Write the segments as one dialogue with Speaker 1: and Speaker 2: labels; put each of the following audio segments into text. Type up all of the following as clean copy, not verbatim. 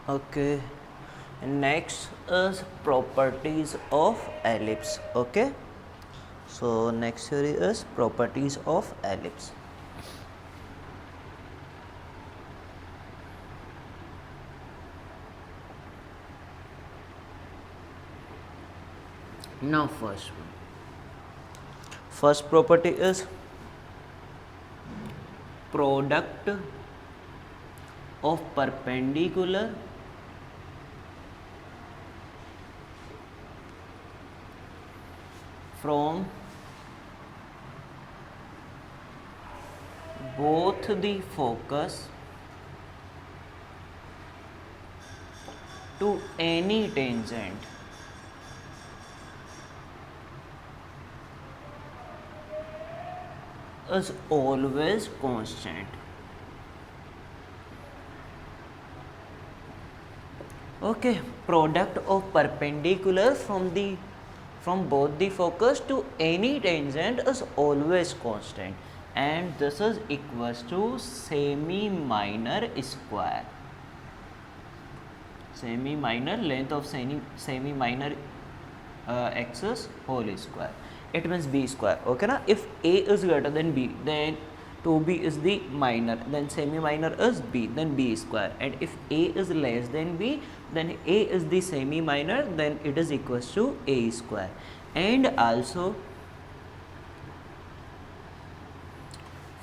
Speaker 1: Okay, next is properties of ellipse. Okay, so next theory is properties of ellipse. Now first property is product of perpendicular from both the focus to any tangent is always constant. Okay, product of perpendicular from both the focus to any tangent is always constant, and this is equals to semi-minor square. Semi-minor length of semi-minor axis whole square. It means b square. Okay na? If a is greater than b, then 2b is the minor, then semi-minor is b, then b square. And if a is less than b, then a is the semi-minor, then it is equals to a square. And also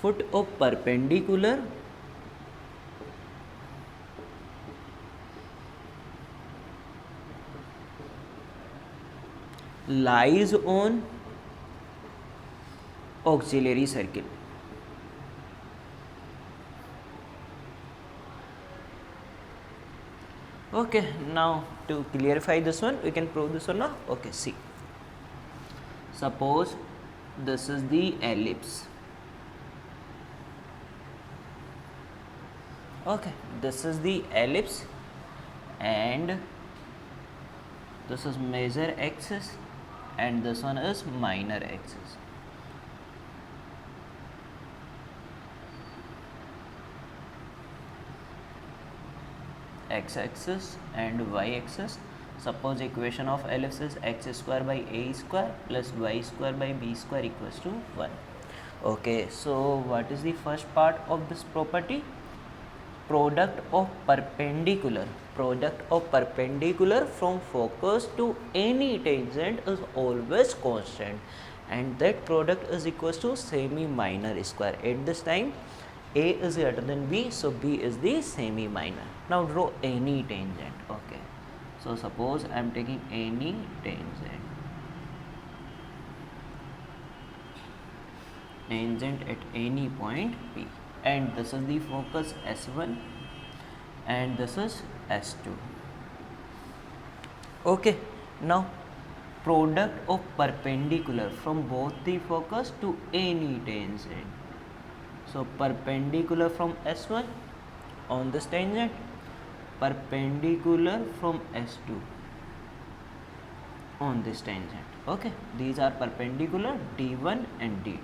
Speaker 1: foot of perpendicular lies on auxiliary circle. Okay, now to clarify this one, we can prove this one now. Okay, see. Suppose this is the ellipse. Okay, this is the ellipse and this is major axis and this one is minor axis. X axis and y axis. Suppose equation of ellipse is x square by a square plus y square by b square equals to 1. Okay, so what is the first part of this property? Product of perpendicular from focus to any tangent is always constant, and that product is equals to semi-minor square. At this time a is greater than b, so b is the semi-minor. Now draw any tangent. Okay, so suppose I am taking any tangent at any point p, and this is the focus S1 and this is S2. Okay, now product of perpendicular from both the focus to any tangent. So perpendicular from S1 on this tangent, perpendicular from S2 on this tangent. Okay, these are perpendicular D1 and D2.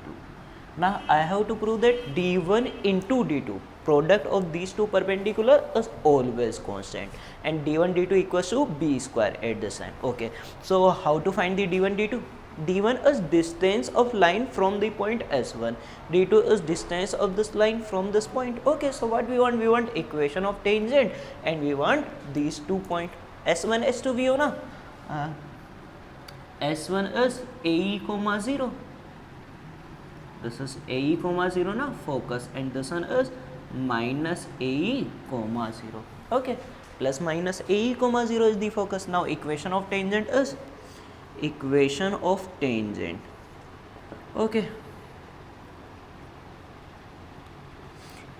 Speaker 1: Now I have to prove that D1 into D2, product of these two perpendicular is always constant, and D1 D2 equals to b square at this time. Okay, so how to find the D1 D2? D1 is distance of line from the point S1, D2 is distance of this line from this point. Okay, so what we want? We want equation of tangent and we want these 2 points S1 S2 we know na. S1 is AE comma 0. This is AE comma 0 na focus, and this one is minus AE comma 0. Okay, plus minus AE comma 0 is the focus. Now equation of tangent is equation of tangent. Okay,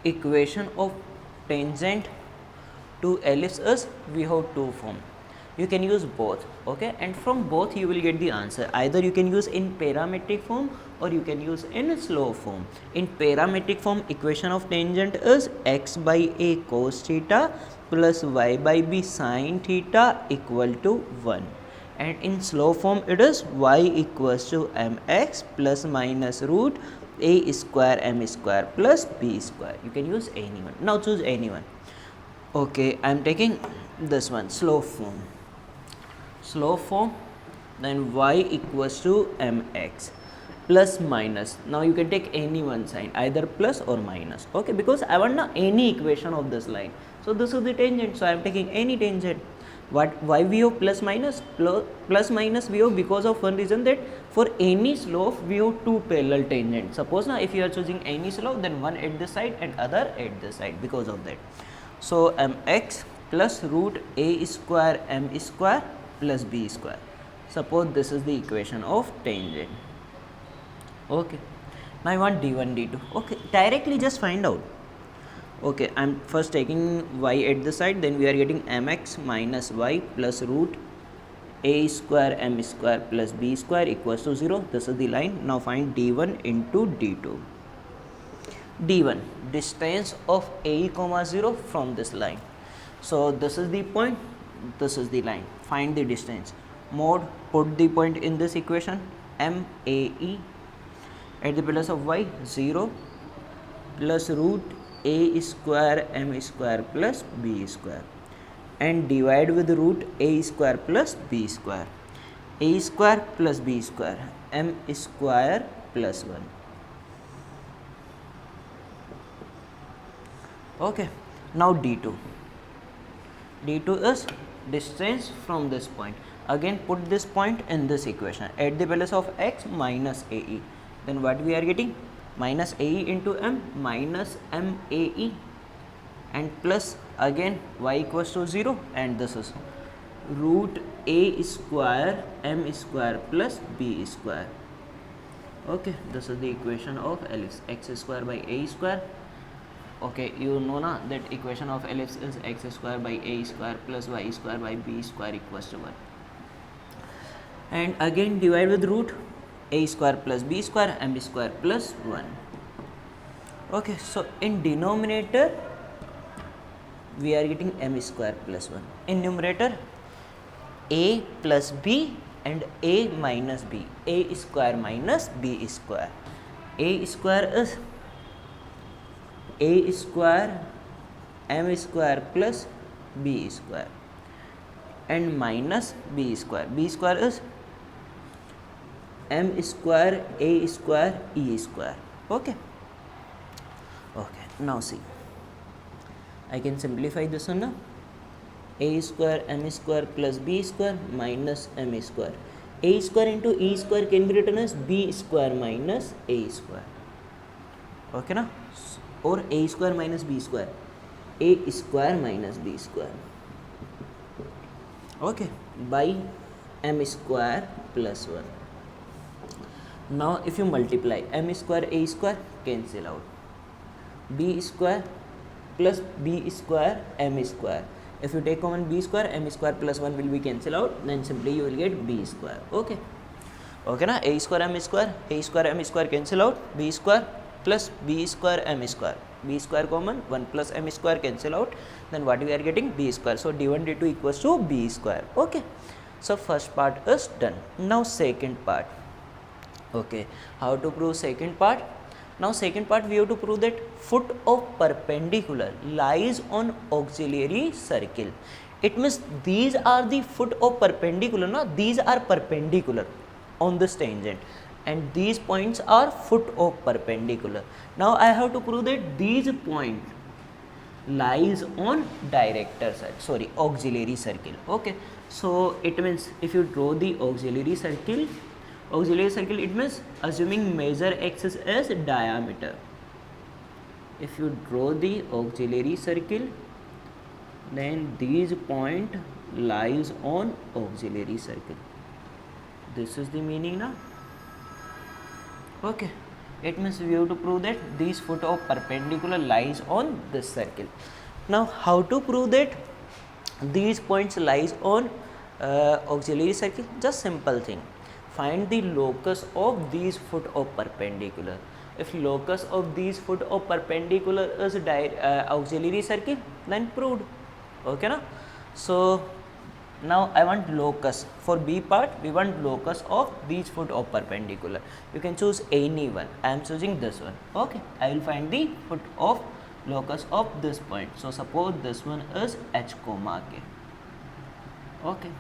Speaker 1: equation of tangent to ellipse is, we have two form. You can use both. Okay, and from both you will get the answer. Either you can use in parametric form or you can use in slow form. In parametric form, equation of tangent is x by a cos theta plus y by b sin theta equal to 1. And in slow form it is y equals to mx plus minus root a square m square plus b square. You can use anyone. Now choose anyone. Okay, I am taking this one, slope form, then y equals to mx plus minus. Now you can take any one sign, either plus or minus, okay, because I want any equation of this line. So this is the tangent, so I am taking any tangent. Why we have plus minus? Plus minus we have because of one reason, that for any slope we have two parallel tangents. Suppose now if you are choosing any slope, then one at this side and other at this side, because of that. So mx plus root a square m square plus b square. Suppose this is the equation of tangent. Okay, now I want d1 d2. Okay, directly just find out. Okay, I'm first taking y at the side, then we are getting mx minus y plus root a square m square plus b square equals to 0. This is the line. Now find d1 into d2. d1, distance of a comma 0 from this line. So this is the point, this is the line. Find the distance. Mod, put the point in this equation, MAE at the place of y 0 plus root a square m square plus b square, and divide with root a square plus b square, a square plus b square, m square plus 1. Okay, now d2. d2 is distance from this point. Again put this point in this equation at the place of x minus ae. Then what we are getting? Minus ae into m minus mae, and plus again y equals to 0, and this is root a square m square plus b square. Okay, this is the equation of ellipse, x square by a square. Okay, you know na that equation of ellipse is x square by a square plus y square by b square equals to 1. And again divide with root a square plus b square m square plus 1. Okay, so in denominator we are getting m square plus 1. In numerator a plus b and a minus b, a square minus b square. A square is a square m square plus b square, and minus b square. B square is m square a square e square. Okay. Okay, now see, I can simplify this one now. A square m square plus b square minus m square. A square into e square can be written as b square minus a square. Okay na? Or a square minus b square, a square minus b square. Okay, by m square plus 1. Now if you multiply m square a square, cancel out, b square plus b square m square. If you take common b square, m square plus 1 will be cancel out, then simply you will get b square. Okay, okay na? A square m square cancel out, b square plus b square m square, b square common, 1 plus m square cancel out, then what we are getting? B square. So d1 d2 equals to b square. Okay, so first part is done. Now second part. Okay, how to prove second part? Now second part we have to prove that foot of perpendicular lies on auxiliary circle. It means these are the foot of perpendicular, no? These are perpendicular on this tangent, and these points are foot of perpendicular. Now I have to prove that these point lies on director side, sorry, auxiliary circle. Okay, so it means if you draw the auxiliary circle, it means assuming major axis as diameter. If you draw the auxiliary circle, then these point lies on auxiliary circle. This is the meaning now. Okay, it means we have to prove that these foot of perpendicular lies on this circle. Now how to prove that these points lies on auxiliary circle? Just simple thing, find the locus of these foot of perpendicular. If locus of these foot of perpendicular is auxiliary circle, then proved. Okay na? So now I want locus. For B part we want locus of these foot of perpendicular. You can choose any one. I am choosing this one. Okay, I will find the foot of locus of this point. So suppose this one is h comma k. Okay.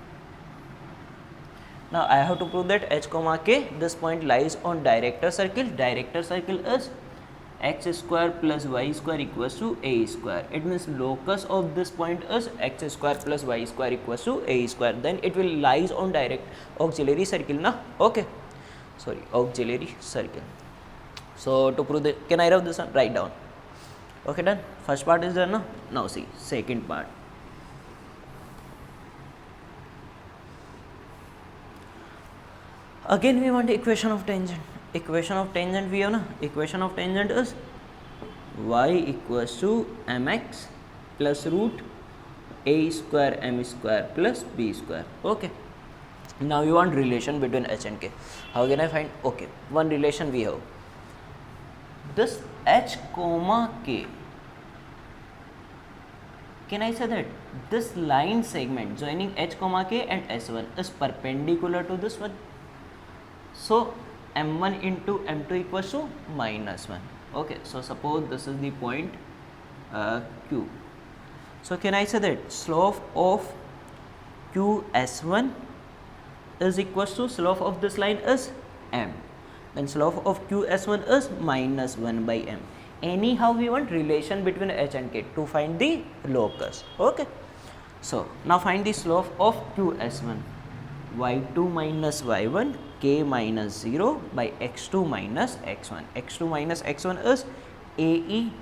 Speaker 1: Now I have to prove that h comma k, this point lies on director circle. Director circle is x square plus y square equals to a square. It means locus of this point is x square plus y square equals to a square. Then it will lies on direct auxiliary circle na. Okay, sorry, auxiliary circle. So to prove that, can I write this one? Write down. Okay, done. First part is done na. Now see second part. Again we want equation of tangent. Equation of tangent we have na. Equation of tangent is y equals to mx plus root a square m square plus b square. Okay. Now you want relation between h and k. How can I find? Okay, one relation we have. This h comma k. Can I say that this line segment joining h comma k and s1 is perpendicular to this one? So m1 into m2 equals to -1. Okay, so suppose this is the point q. So can I say that slope of qs1 is equals to slope of this line is m. Then slope of qs1 is -1 by m. Anyhow we want relation between h and k to find the locus. Okay. So now find the slope of qs1. y2 minus y1 k minus 0 by x2 minus x1. x2 minus x1 is ae,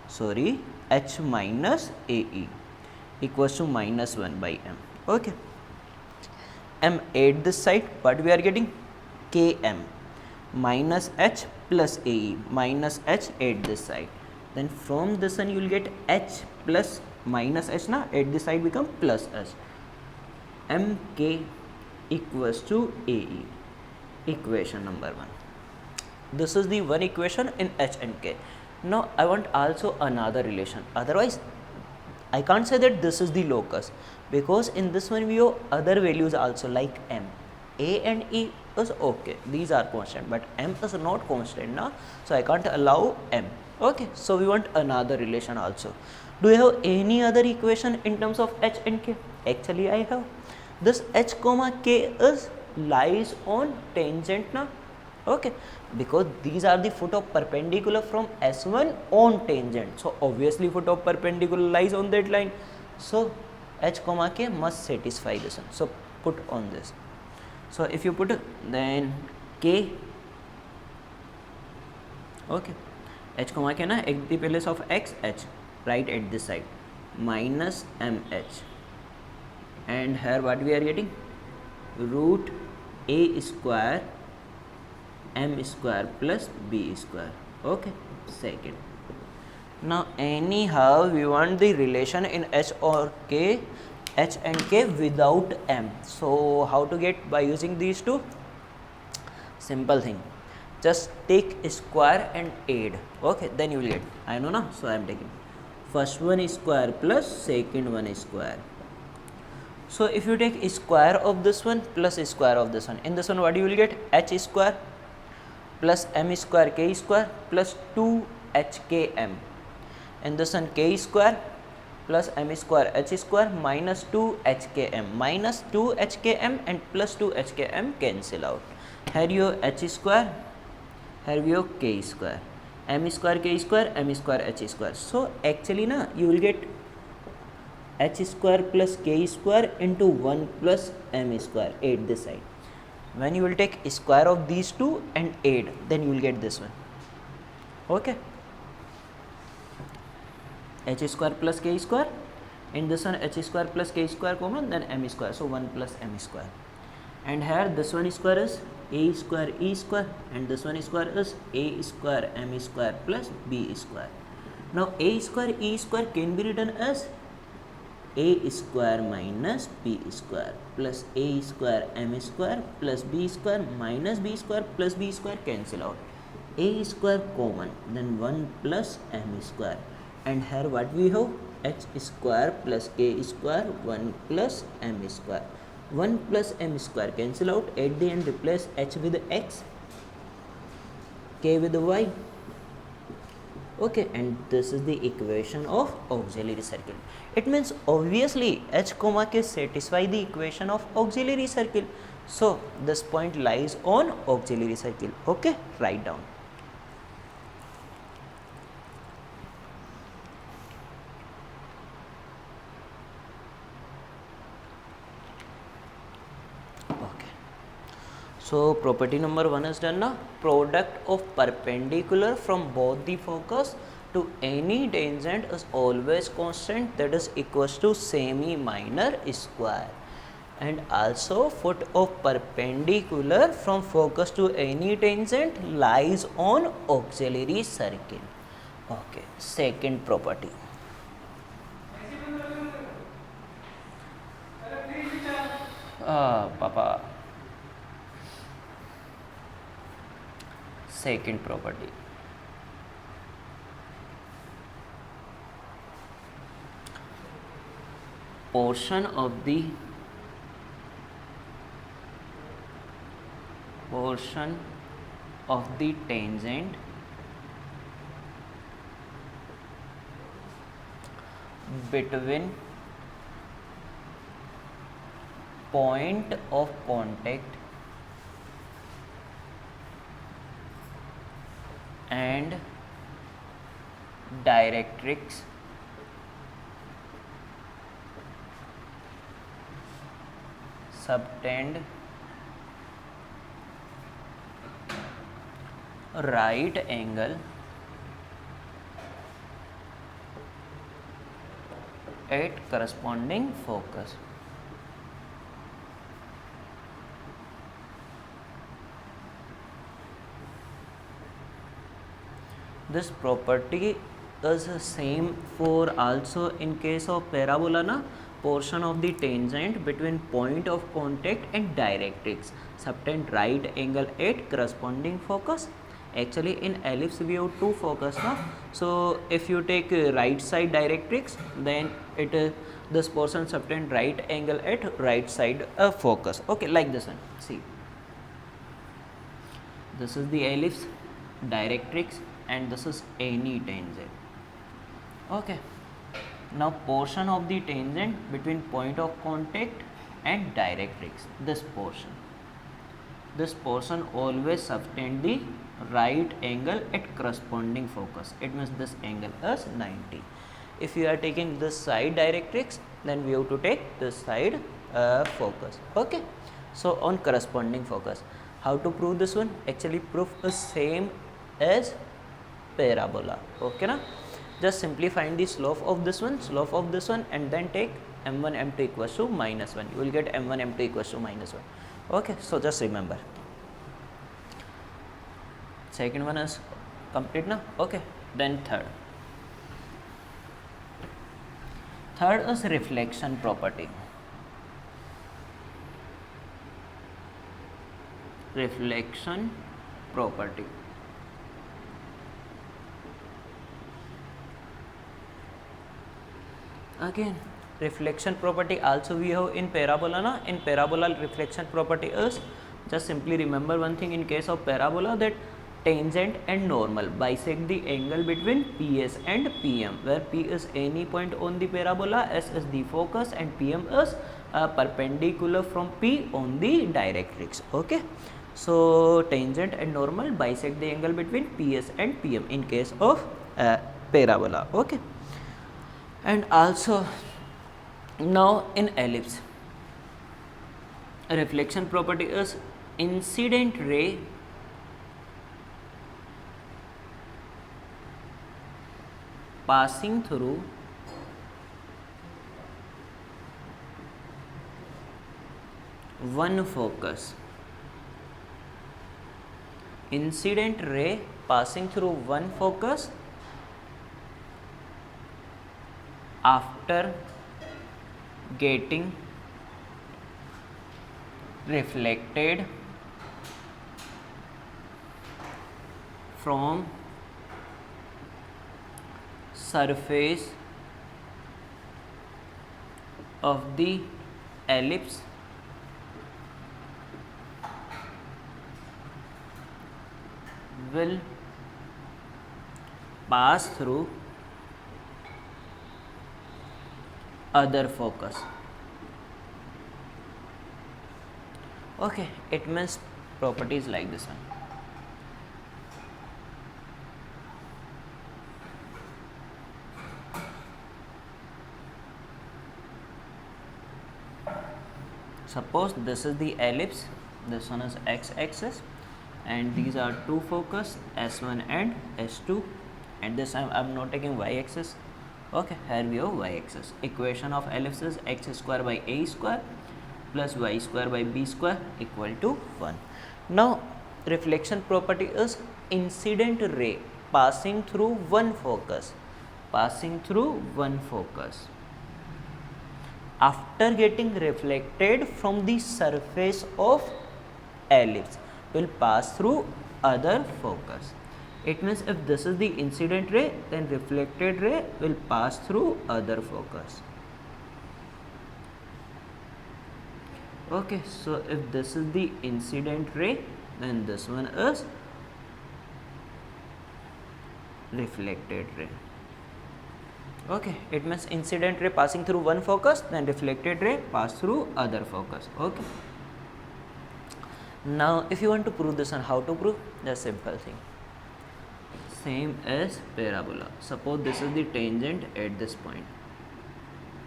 Speaker 1: sorry, h minus ae equals to -1 by m. Okay. M at this side, what we are getting? Km minus h plus ae minus h at this side. Then from this one you will get h plus minus h na, at this side become plus h. mk equals to ae. Equation number 1. This is the one equation in h and k. Now I want also another relation. Otherwise I can't say that this is the locus, because in this one we have other values also like m. A and e is okay, these are constant, but m is not constant now, so I can't allow m. Okay, so we want another relation also. Do you have any other equation in terms of h and k? Actually I have. This h comma k is lies on tangent now. Okay, because these are the foot of perpendicular from s1 on tangent, so obviously foot of perpendicular lies on that line, so h comma k must satisfy this one. So put on this. So if you put then k, okay, h comma k na at the place of x, h, right at this side, minus mh, and here what we are getting? Root a square m square plus b square. Okay, second. Now anyhow we want the relation in h or k, h and k without m. So how to get? By using these two? Simple thing, just take square and add. Okay, then you will get. I know na, so I am taking first one square plus second one square. So if you take square of this one plus square of this one, in this one what you will get? H square plus m square k square plus 2hkm. In this one k square plus m square h square minus 2hkm. Minus 2hkm and plus 2hkm cancel out. Here you have h square, here you have k square, m square k square, m square h square. So actually na you will get h square plus k square into 1 plus m square at this side. When you will take square of these two and add, then you will get this one. Okay, h square plus k square, in this one h square plus k square common, then m square, so 1 plus m square. And here this one square is a square e square, and this one square is a square m square plus b square. Now a square e square can be written as a square minus b square plus a square m square plus b square minus b square plus b square cancel out. A square common, then 1 plus m square. And here what we have? H square plus k square 1 plus m square. 1 plus m square cancel out. At the end replace h with x, k with y, Okay, and this is the equation of auxiliary circle. It means obviously h comma k satisfy the equation of auxiliary circle. So this point lies on auxiliary circle. Okay, write down. Okay. So property number 1 is done now. Product of perpendicular from both the focus to any tangent is always constant, that is equals to semi minor square. And also foot of perpendicular from focus to any tangent lies on auxiliary circle. Okay, second property. Papa. Second property. Portion of the tangent between point of contact and directrix subtend right angle at corresponding focus. This property is same for also in case of parabola na, portion of the tangent between point of contact and directrix subtend right angle at corresponding focus. Actually in ellipse we have two focus na, so if you take right side directrix, then it this portion subtend right angle at right side focus. Okay, like this one. See, this is the ellipse, directrix, and this is any tangent. Okay, now portion of the tangent between point of contact and directrix, this portion always subtend the right angle at corresponding focus. It means this angle is 90. If you are taking this side directrix, then we have to take this side focus. Okay, so on corresponding focus, how to prove this one? Actually proof is same as parabola. Okay na, just simply find the slope of this one, and then take m1 m2 equals to minus 1. You will get m1 m2 equals to minus 1. Okay, so just remember. Second one is complete na. Okay, then third is reflection property. Again, reflection property also we have in parabola na. In parabola, reflection property is, just simply remember one thing in case of parabola, that tangent and normal bisect the angle between PS and PM, where P is any point on the parabola, S is the focus, and PM is perpendicular from P on the directrix. Okay, so tangent and normal bisect the angle between PS and PM in case of parabola. Okay, and also now in ellipse, reflection property is incident ray passing through one focus. Incident ray passing through one focus after getting reflected from surface of the ellipse will pass through other focus. Okay, it means properties like this one. Suppose this is the ellipse, this one is x-axis, and these are two focus S1 and S2, and this time I am not taking y-axis. Okay, here we have y-axis. Equation of ellipse is x square by a square plus y square by b square equal to 1. Now reflection property is incident ray passing through one focus, after getting reflected from the surface of ellipse will pass through other focus. It means if this is the incident ray, then reflected ray will pass through other focus. Okay, so if this is the incident ray, then this one is reflected ray. Okay, it means incident ray passing through one focus, then reflected ray pass through other focus. Okay. Now if you want to prove this one, how to prove? Just simple thing, same as parabola. Suppose this is the tangent at this point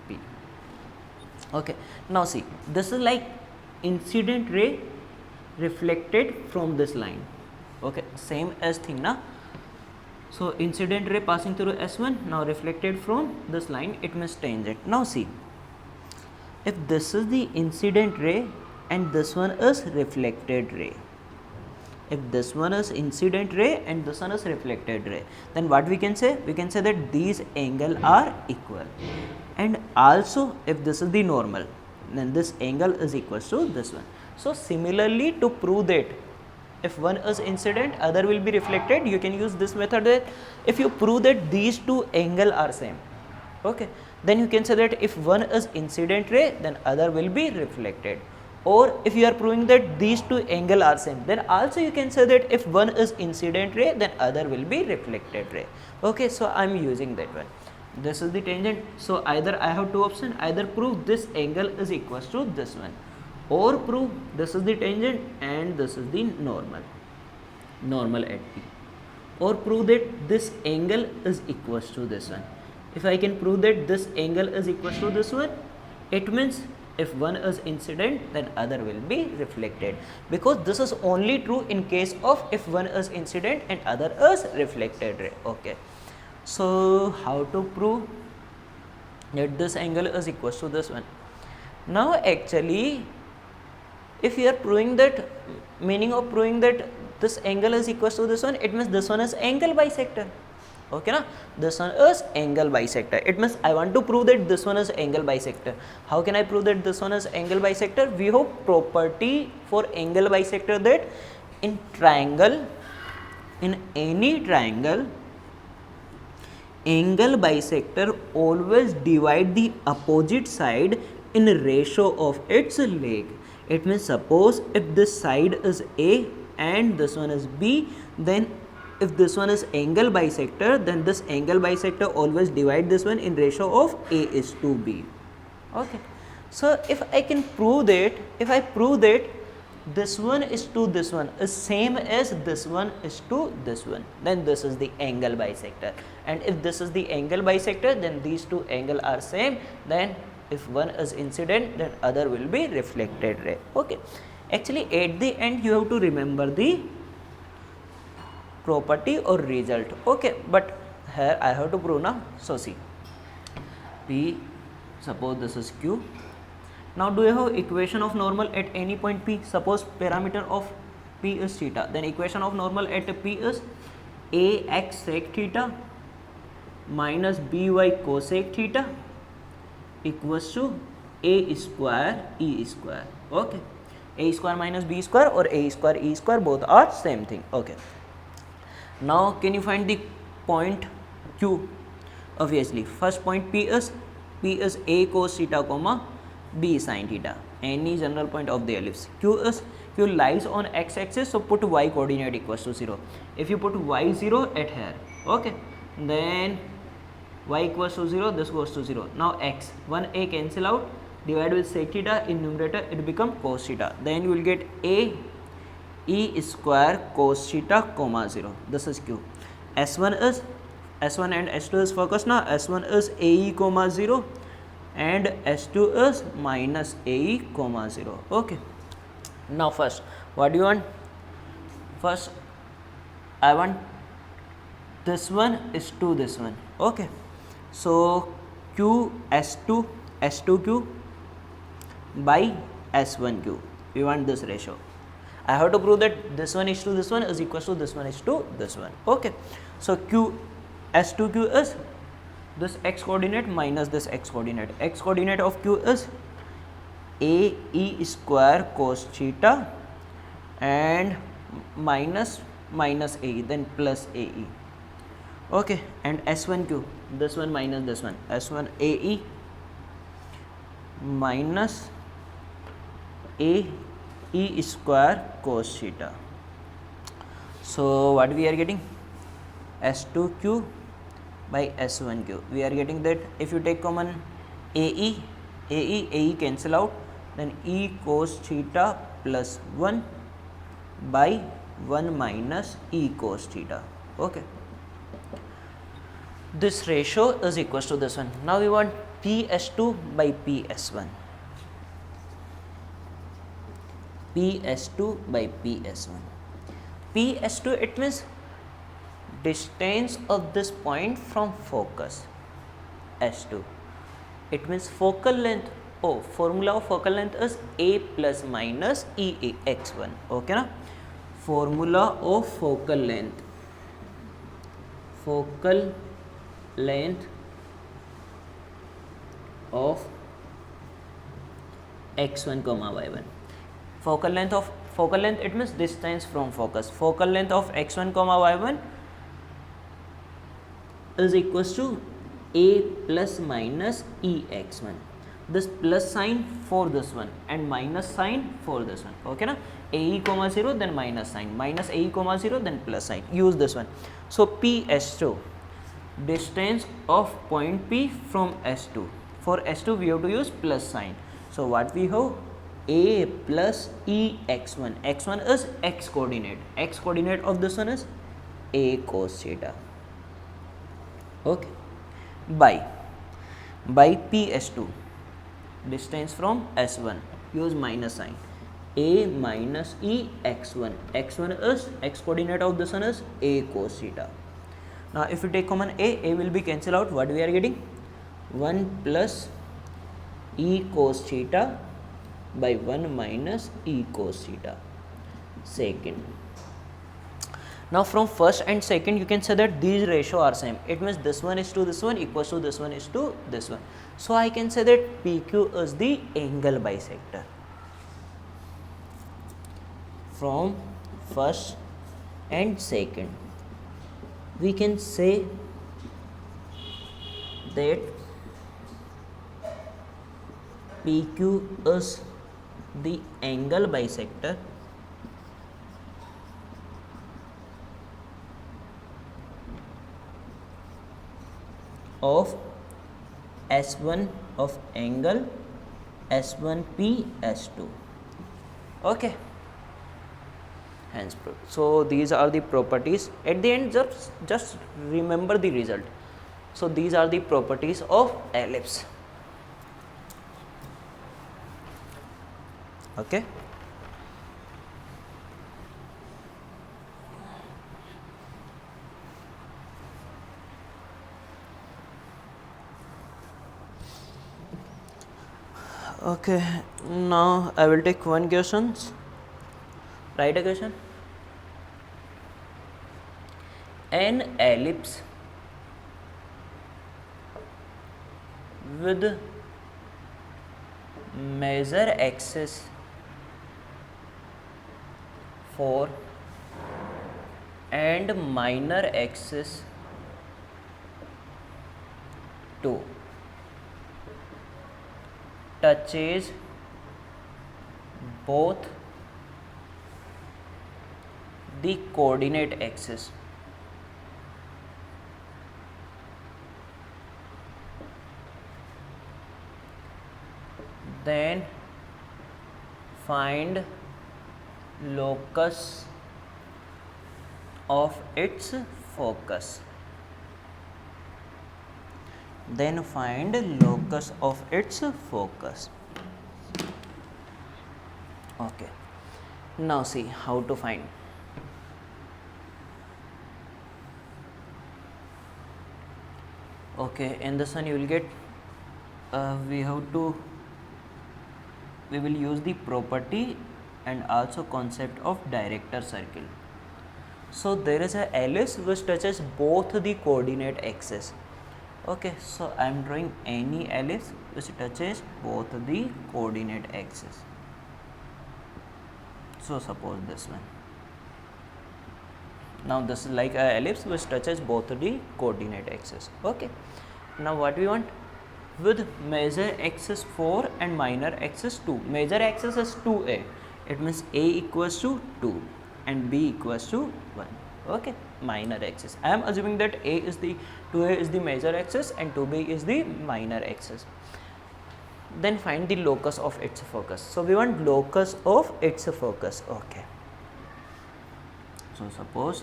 Speaker 1: P. Okay, now see, this is like incident ray reflected from this line. Okay, same as thing na. So incident ray passing through S1, now reflected from this line, it means tangent. Now see, if this is the incident ray and this one is reflected ray, if this one is incident ray and this one is reflected ray, then what we can say? We can say that these angles are equal. And also if this is the normal, then this angle is equal to this one. So similarly, to prove that if one is incident, other will be reflected, you can use this method. That if you prove that these two angles are same, okay, then you can say that if one is incident ray, then other will be reflected. Or if you are proving that these two angles are same, then also you can say that if one is incident ray, then other will be reflected ray. Okay, so I am using that one. This is the tangent. So either I have two options, either prove this angle is equal to this one, or prove this is the tangent and this is the normal at P, or prove that this angle is equal to this one. If I can prove that this angle is equal to this one, it means if one is incident, then other will be reflected, because this is only true in case of if one is incident and other is reflected ray. Okay, so how to prove that this angle is equal to this one? Now actually, if you are proving that, meaning of proving that this angle is equal to this one, it means this one is angle bisector. Okay na, this one is angle bisector. It means I want to prove that this one is angle bisector. How can I prove that this one is angle bisector? We have property for angle bisector that in triangle, in any triangle, angle bisector always divide the opposite side in ratio of its leg. It means suppose if this side is A and this one is B, then if this one is angle bisector, then this angle bisector always divide this one in ratio of A is to B. Okay, so if I can prove that, if I prove that this one is to this one is same as this one is to this one, then this is the angle bisector. And if this is the angle bisector, then these two angles are same, then if one is incident, then other will be reflected ray. Okay, actually at the end you have to remember the property or result. Okay, but here I have to prove now. So see, P, suppose this is Q. Now do you have equation of normal at any point P? Suppose parameter of P is theta, then equation of normal at P is ax sec theta minus by cosec theta equals to a square e square. Okay, a square minus b square or a square e square, both are same thing. Okay, now can you find the point Q? Obviously first point P is a cos theta comma b sin theta, any general point of the ellipse. Q lies on x axis, so put y coordinate equals to 0. If you put y 0 at here, okay, then y equals to 0, this goes to 0. Now x, 1a cancel out, divide with sec theta, in numerator it become cos theta. Then you will get a e square cos theta comma 0. This is q. S1 and S2 is focus now. S1 is ae comma 0 and S2 is minus ae comma 0. Okay. Now first, what do you want? First, I want this one is to this one. Okay. So q S2q by S1q. We want this ratio. I have to prove that this one is to this one is equals to this one is to this one. Okay. So q S2q is this x coordinate minus this x coordinate. X coordinate of q is ae square cos theta and minus ae, then plus ae. Okay, and S1q, this one minus this one, S1 ae minus ae square cos theta. So what we are getting? S2q by S1q. We are getting that if you take common ae cancel out, then e cos theta plus 1 by 1 minus e cos theta. Okay. This ratio is equals to this one. Now we want PS2 by PS1. PS2 by PS1. PS2, it means distance of this point from focus. S2. It means focal length. Oh, formula of focal length is A plus minus EX1. Okay na? Formula of focal length. Focal length of x1 comma y1. Focal length it means distance from focus. Focal length of x1 comma y1 is equals to a plus minus ex1. This plus sign for this one and minus sign for this one. Okay na? Ae comma 0, then minus sign, minus ae comma 0, then plus sign. Use this one. So PS2, distance of point P from S2. For S2 we have to use plus sign. So what we have? A plus ex1. X1 is x coordinate. X coordinate of this one is a cos theta. Okay. By PS2, distance from S1, use minus sign. A minus ex1. X1 is x coordinate of this one is a cos theta. Now if you take common a will be cancel out. What we are getting? 1 plus e cos theta by 1 minus e cos theta. Second. Now from first and second you can say that these ratio are same. It means this one is to this one equals to this one is to this one. So I can say that PQ is the angle bisector. From first and second, we can say that PQ is the angle bisector of S1 of angle S1P S2. Okay, hence proved. So these are the properties. At the end, just remember the result. So these are the properties of ellipse. Okay. Okay, now I will take one question. Write a question. An ellipse with major axis 4 and minor axis 2 touches both the coordinate axis then find locus of its focus. Then find locus of its focus. Okay, now see how to find. Okay, in this one you will get we will use the property and also concept of director circle. So there is a ellipse which touches both the coordinate axes. Okay, so I am drawing any ellipse which touches both the coordinate axes. So suppose this one. Now this is like a ellipse which touches both the coordinate axes. Okay, now what we want, with major axis 4 and minor axis 2. Major axis is 2a, it means a equals to 2 and b equals to 1. Okay, minor axis, I am assuming that a is the 2a is the major axis and 2b is the minor axis. Then find the locus of its focus. So we want locus of its focus. Okay, so suppose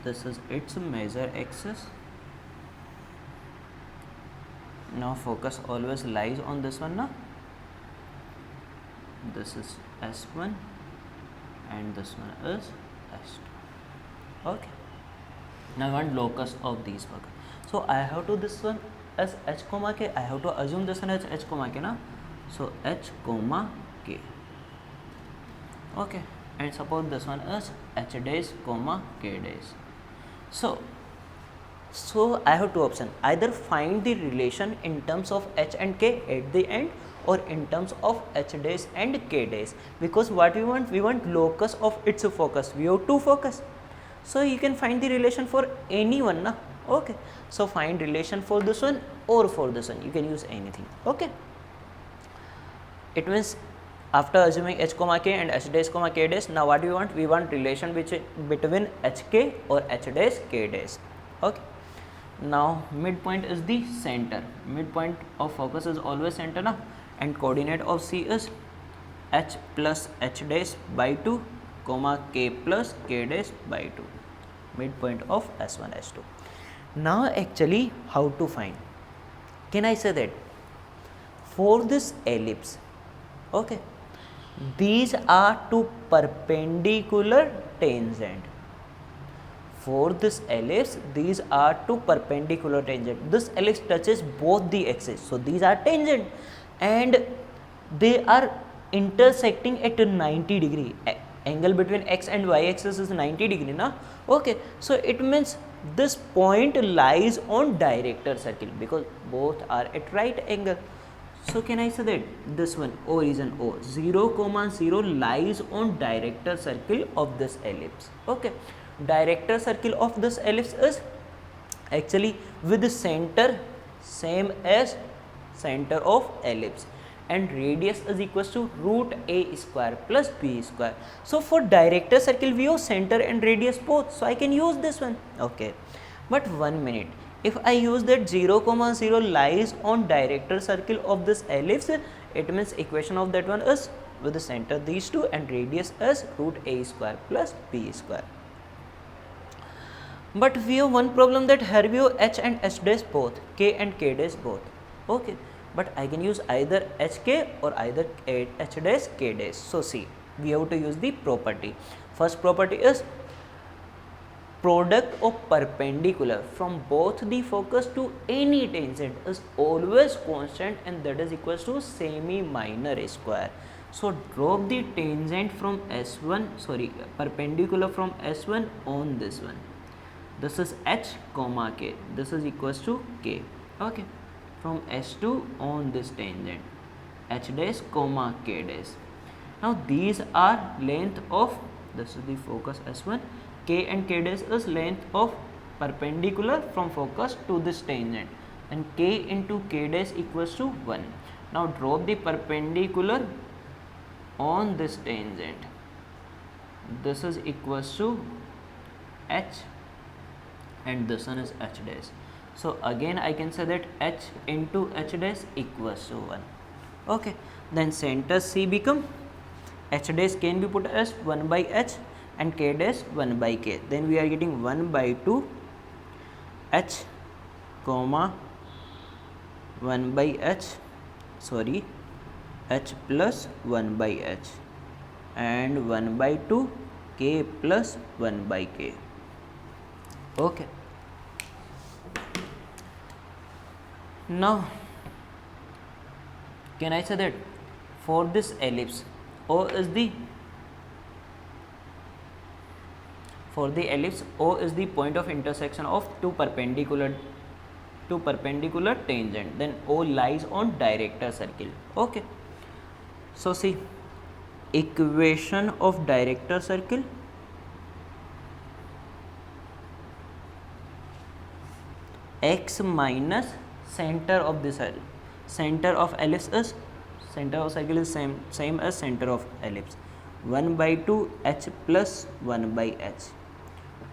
Speaker 1: this is its major axis. Now focus always lies on this one, na? This is S1 and this one is S2. Okay, now I want locus of these focus. So I have to this one as h comma k, I have to assume this one as h comma k, na? So h comma k. Okay, and suppose this one is h dash comma k dash. So I have two options, either find the relation in terms of h and k at the end or in terms of h dash and k dash, because what we want locus of its focus. We have two focus, so you can find the relation for any one, na? Okay, so find relation for this one or for this one, you can use anything. Okay, it means after assuming h comma k and h dash comma k dash, now what we want relation between hk or h dash k dash. Okay, now midpoint is the center, midpoint of focus is always center, na? And coordinate of C is h plus h dash by 2 comma k plus k dash by 2, midpoint of S1 S2. Now actually how to find, can I say that for this ellipse, okay, these are two perpendicular tangent. For this ellipse, these are two perpendicular tangent. This ellipse touches both the axes, so these are tangent and they are intersecting at 90 degree. Angle between x and y axis is 90 degree, na? Okay, so it means this point lies on director circle because both are at right angle. So can I say that this one origin O 0, 0 lies on director circle of this ellipse. Okay, director circle of this ellipse is actually with the center same as center of ellipse and radius is equals to root a square plus b square. So for director circle we have center and radius both, so I can use this one. Okay, but 1 minute, if I use that 0, 0 lies on director circle of this ellipse, it means equation of that one is with the center these two and radius is root a square plus b square. But we have one problem, that here we have h and h dash both, k and k dash both. Okay, but I can use either hk or either h dash k dash. So see, we have to use the property. First property is product of perpendicular from both the focus to any tangent is always constant and that is equals to semi minor square. So drop the tangent from S1, perpendicular from S1 on this one. This is h comma k, this is equals to k. Okay, from S2 on this tangent h dash comma k dash. Now these are length of, this is the focus S1, k and k dash is length of perpendicular from focus to this tangent and k into k dash equals to 1. Now drop the perpendicular on this tangent, this is equals to h and this one is h dash. So again I can say that h into h dash equals to 1. Okay, then center C become h dash can be put as 1 by h and k dash 1 by k. Then we are getting 1 by 2 h comma 1 by h, sorry, h plus 1 by h, and 1 by 2 k plus 1 by k. Okay, now can I say that for this ellipse O is the point of intersection of two perpendicular tangent, then O lies on director circle. Okay, so see, equation of director circle, x minus center of the circle, center of ellipse is, center of circle is same as center of ellipse, 1 by 2 h plus 1 by h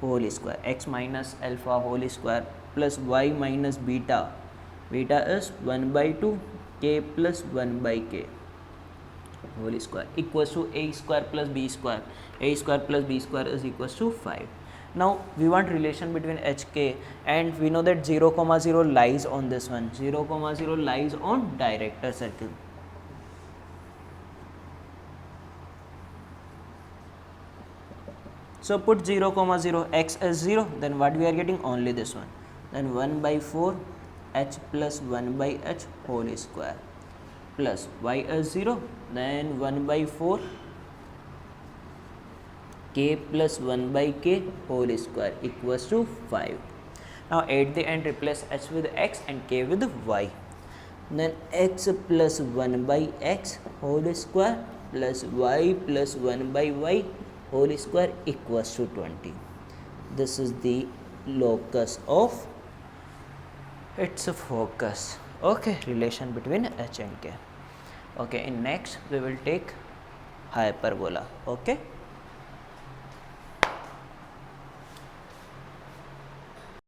Speaker 1: whole square, x minus alpha whole square plus y minus beta, beta is 1 by 2 k plus 1 by k whole square equals to a square plus b square, a square plus b square is equals to 5. Now we want relation between hk, and we know that 0, 0 lies on this one, 0, 0 lies on director circle. So put 0, 0, x as 0, then what we are getting? Only this one. Then 1 by 4 h plus 1 by h whole square plus y as 0, then 1 by 4 k plus 1 by k whole square equals to 5. Now at the end replace h with x and k with y. Then x plus 1 by x whole square plus y plus 1 by y whole square equals to 20. This is the locus of its focus. Okay, relation between h and k. Okay, in next we will take hyperbola. Okay.